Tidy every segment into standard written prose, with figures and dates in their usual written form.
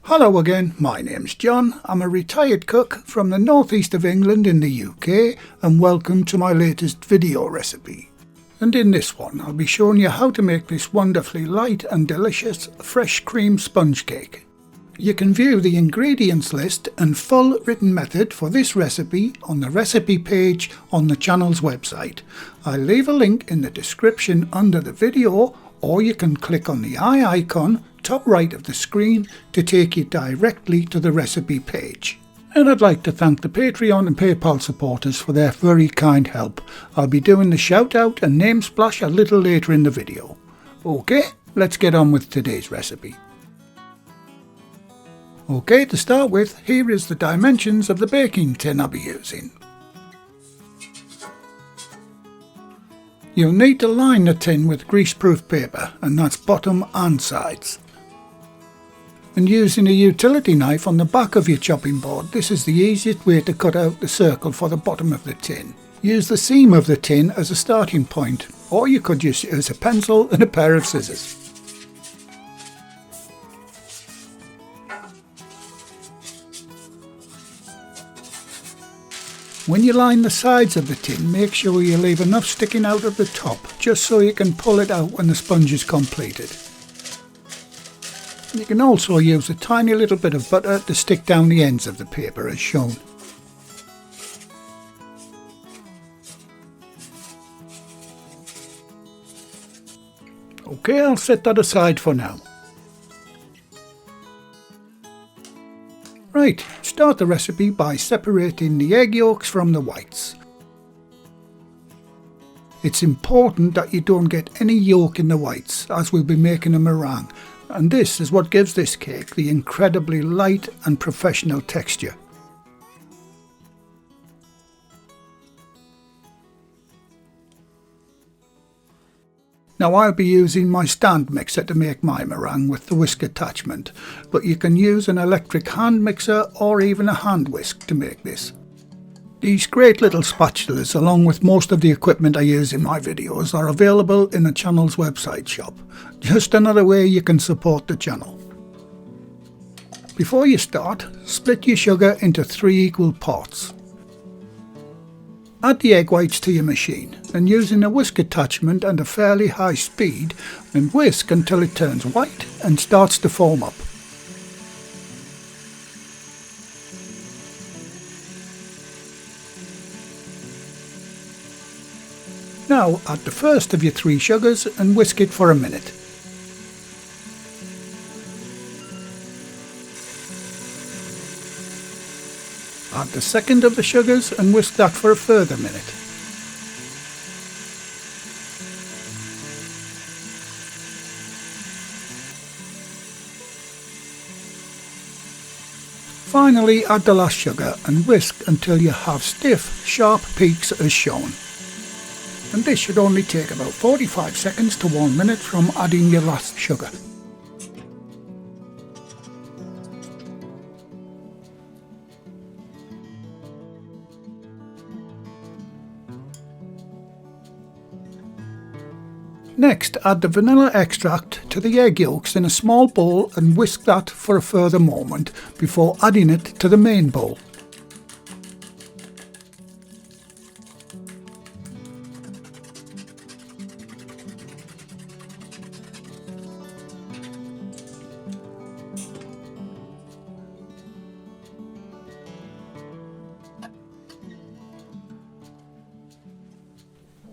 Hello again, my name's John. I'm a retired cook from the northeast of England in the UK, and welcome to my latest video recipe. And in this one I'll be showing you how to make this wonderfully light and delicious fresh cream sponge cake. You can view the ingredients list and full written method for this recipe on the recipe page on the channel's website. I'll leave a link in the description under the video, or you can click on the eye icon top right of the screen to take you directly to the recipe page. And I'd like to thank the Patreon and PayPal supporters for their very kind help. I'll be doing the shout out and name splash a little later in the video. Okay, let's get on with today's recipe. Okay, to start with, here is the dimensions of the baking tin I'll be using. You'll need to line the tin with greaseproof paper, and that's bottom and sides. And using a utility knife on the back of your chopping board, this is the easiest way to cut out the circle for the bottom of the tin. Use the seam of the tin as a starting point, or you could just use a pencil and a pair of scissors. When you line the sides of the tin, make sure you leave enough sticking out of the top, just so you can pull it out when the sponge is completed. You can also use a tiny little bit of butter to stick down the ends of the paper as shown. Okay, I'll set that aside for now. Right, start the recipe by separating the egg yolks from the whites. It's important that you don't get any yolk in the whites, as we'll be making a meringue. And this is what gives this cake the incredibly light and professional texture. Now I'll be using my stand mixer to make my meringue with the whisk attachment, but you can use an electric hand mixer or even a hand whisk to make this. These great little spatulas, along with most of the equipment I use in my videos, are available in the channel's website shop. Just another way you can support the channel. Before you start, split your sugar into 3 equal parts. Add the egg whites to your machine, and using a whisk attachment and a fairly high speed, and whisk until it turns white and starts to foam up. Now add the first of your 3 sugars and whisk it for a minute. Add the second of the sugars and whisk that for a further minute. Finally add the last sugar and whisk until you have stiff, sharp peaks as shown. And this should only take about 45 seconds to 1 minute from adding your last sugar. Next, add the vanilla extract to the egg yolks in a small bowl and whisk that for a further moment before adding it to the main bowl.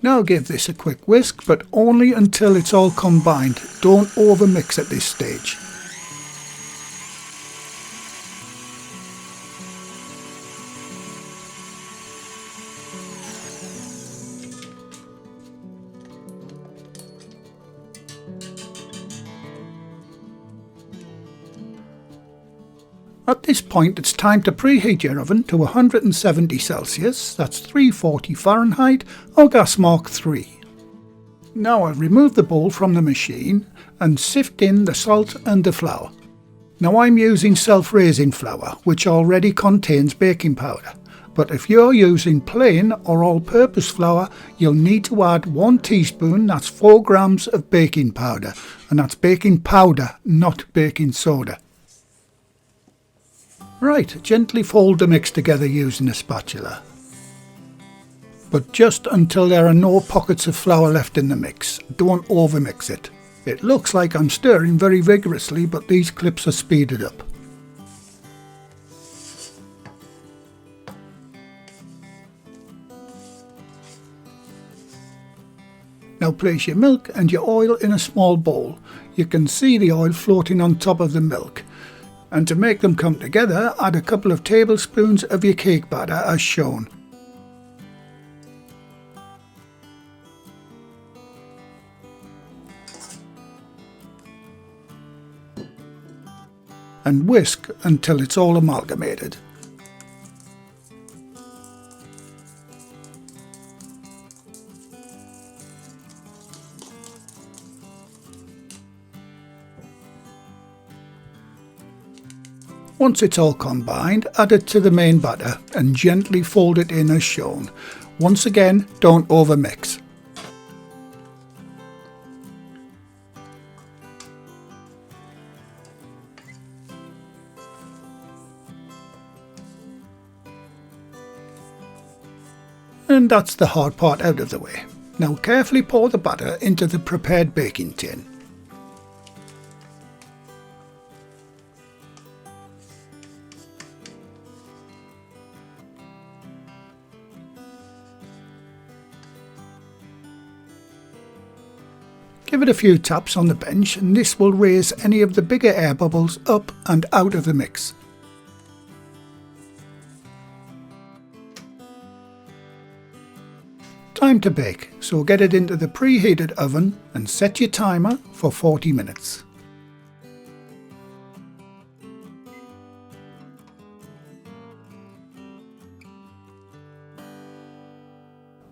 Now give this a quick whisk, but only until it's all combined. Don't overmix at this stage. At this point it's time to preheat your oven to 170 Celsius, that's 340 Fahrenheit or gas mark 3. Now I'll remove the bowl from the machine and sift in the salt and the flour. Now I'm using self-raising flour, which already contains baking powder. But if you're using plain or all-purpose flour, you'll need to add 1 teaspoon, that's 4 grams of baking powder. And that's baking powder, not baking soda. Right, gently fold the mix together using a spatula. But just until there are no pockets of flour left in the mix. Don't overmix it. It looks like I'm stirring very vigorously, but these clips are speeded up. Now place your milk and your oil in a small bowl. You can see the oil floating on top of the milk. And to make them come together, add a couple of tablespoons of your cake batter as shown. And whisk until it's all amalgamated. Once it's all combined, add it to the main batter and gently fold it in as shown. Once again, don't overmix. And that's the hard part out of the way. Now carefully pour the batter into the prepared baking tin. Give it a few taps on the bench and this will raise any of the bigger air bubbles up and out of the mix. Time to bake, so get it into the preheated oven and set your timer for 40 minutes.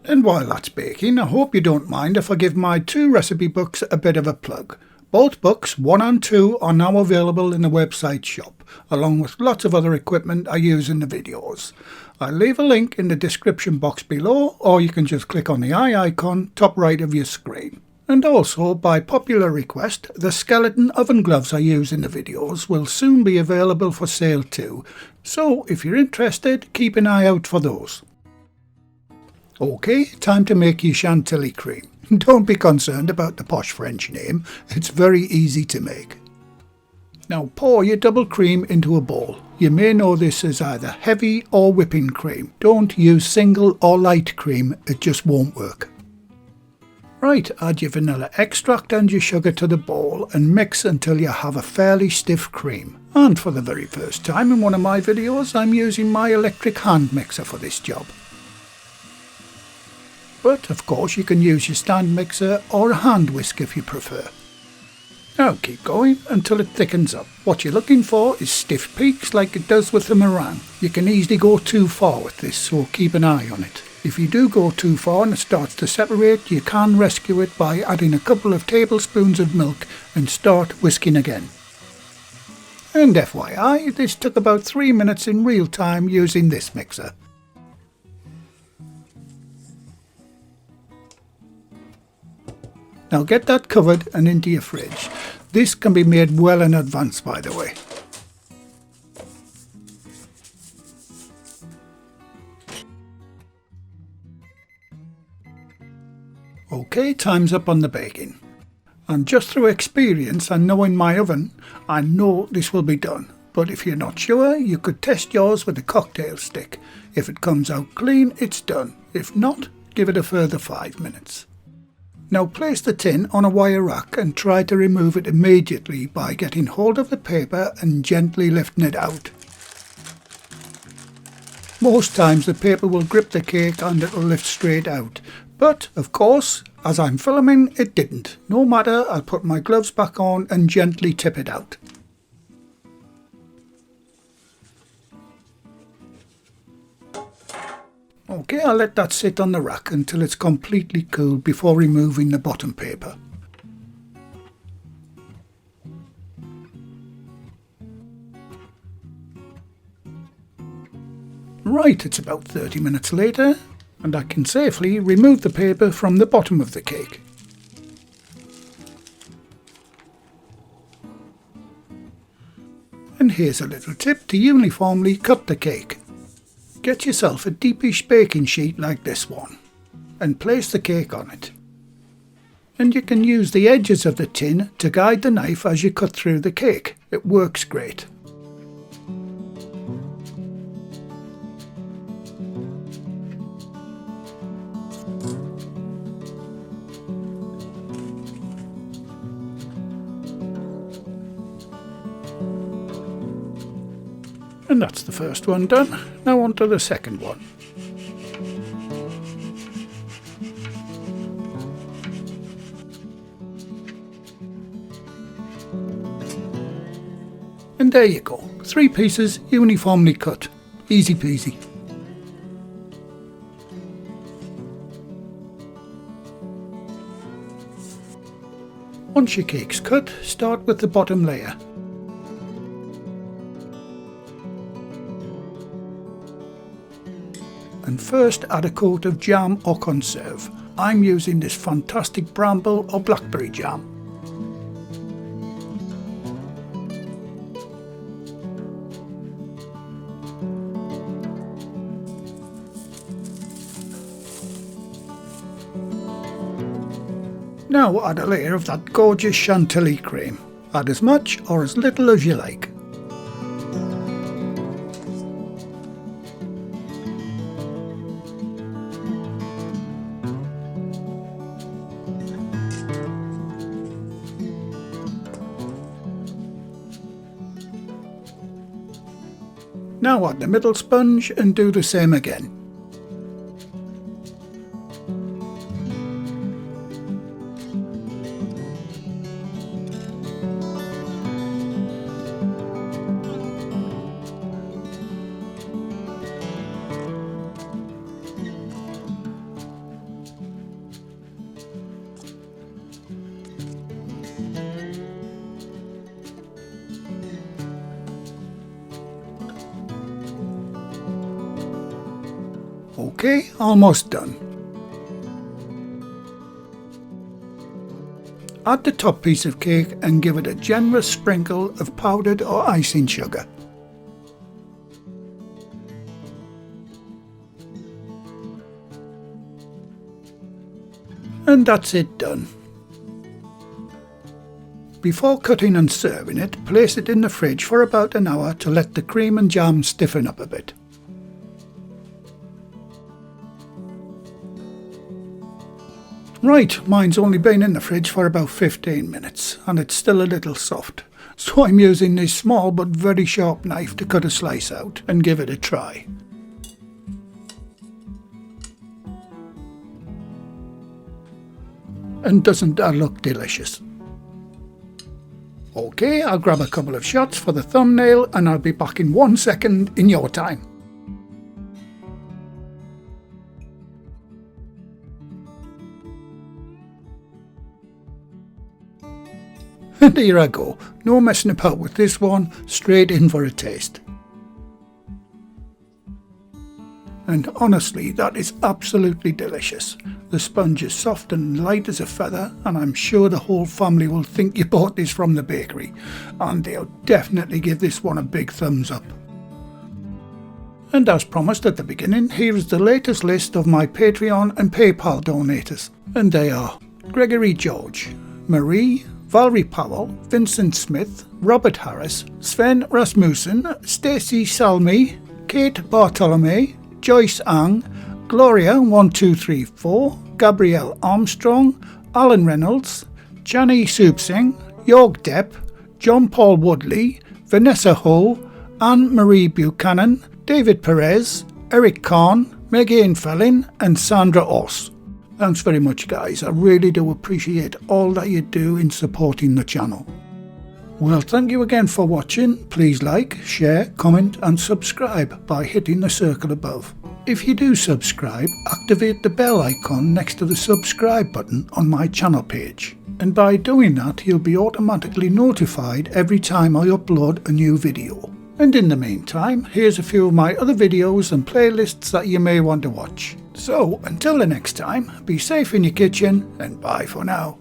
And while that's baking, I hope you don't mind if I give my 2 recipe books a bit of a plug. Both books, 1 and 2, are now available in the website shop, along with lots of other equipment I use in the videos. I'll leave a link in the description box below, or you can just click on the eye icon top right of your screen. And also, by popular request, the skeleton oven gloves I use in the videos will soon be available for sale too. So if you're interested, keep an eye out for those. Okay, time to make your chantilly cream. Don't be concerned about the posh French name, it's very easy to make. Now pour your double cream into a bowl. You may know this as either heavy or whipping cream. Don't use single or light cream, it just won't work. Right, add your vanilla extract and your sugar to the bowl and mix until you have a fairly stiff cream. And for the very first time in one of my videos, I'm using my electric hand mixer for this job. But of course you can use your stand mixer or a hand whisk if you prefer. Now keep going until it thickens up. What you're looking for is stiff peaks like it does with the meringue. You can easily go too far with this, so keep an eye on it. If you do go too far and it starts to separate, you can rescue it by adding a couple of tablespoons of milk and start whisking again. And FYI, this took about 3 minutes in real time using this mixer. Now get that covered and into your fridge. This can be made well in advance, by the way. Okay, time's up on the baking. And just through experience and knowing my oven, I know this will be done. But if you're not sure, you could test yours with a cocktail stick. If it comes out clean, it's done. If not, give it a further 5 minutes. Now place the tin on a wire rack and try to remove it immediately by getting hold of the paper and gently lifting it out. Most times the paper will grip the cake and it will lift straight out. But, of course, as I'm filming, it didn't. No matter, I'll put my gloves back on and gently tip it out. Okay, I'll let that sit on the rack until it's completely cool before removing the bottom paper. Right, it's about 30 minutes later, and I can safely remove the paper from the bottom of the cake. And And here's a little tip to uniformly cut the cake. Get yourself a deepish baking sheet like this one and place the cake on it. And you can use the edges of the tin to guide the knife as you cut through the cake. It works great. And that's the first one done. Now on to the second one. And there you go, 3 pieces uniformly cut. Easy peasy. Once your cake's cut, start with the bottom layer. And first add a coat of jam or conserve. I'm using this fantastic bramble or blackberry jam. Now add a layer of that gorgeous chantilly cream. Add as much or as little as you like. Now add the middle sponge and do the same again. Okay, almost done. Add the top piece of cake and give it a generous sprinkle of powdered or icing sugar. And that's it done. Before cutting and serving it, place it in the fridge for about an hour to let the cream and jam stiffen up a bit. Right, mine's only been in the fridge for about 15 minutes and it's still a little soft, so I'm using this small but very sharp knife to cut a slice out and give it a try. And doesn't that look delicious? Okay, I'll grab a couple of shots for the thumbnail and I'll be back in 1 second in your time. And here I go, no messing about with this one, straight in for a taste. And honestly, that is absolutely delicious. The sponge is soft and light as a feather, and I'm sure the whole family will think you bought this from the bakery, and they'll definitely give this one a big thumbs up. And as promised at the beginning, here is the latest list of my Patreon and PayPal donators, and they are Gregory George, Marie, Valerie Powell, Vincent Smith, Robert Harris, Sven Rasmussen, Stacey Salmi, Kate Bartolome, Joyce Ang, Gloria1234, Gabrielle Armstrong, Alan Reynolds, Jani Soupsing, York Depp, John Paul Woodley, Vanessa Ho, Anne-Marie Buchanan, David Perez, Eric Kahn, Megan Fellin and Sandra Oss. Thanks very much guys, I really do appreciate all that you do in supporting the channel. Well, thank you again for watching. Please like, share, comment and subscribe by hitting the circle above. If you do subscribe, activate the bell icon next to the subscribe button on my channel page. And by doing that, you'll be automatically notified every time I upload a new video. And in the meantime, here's a few of my other videos and playlists that you may want to watch. So, until the next time, be safe in your kitchen and bye for now.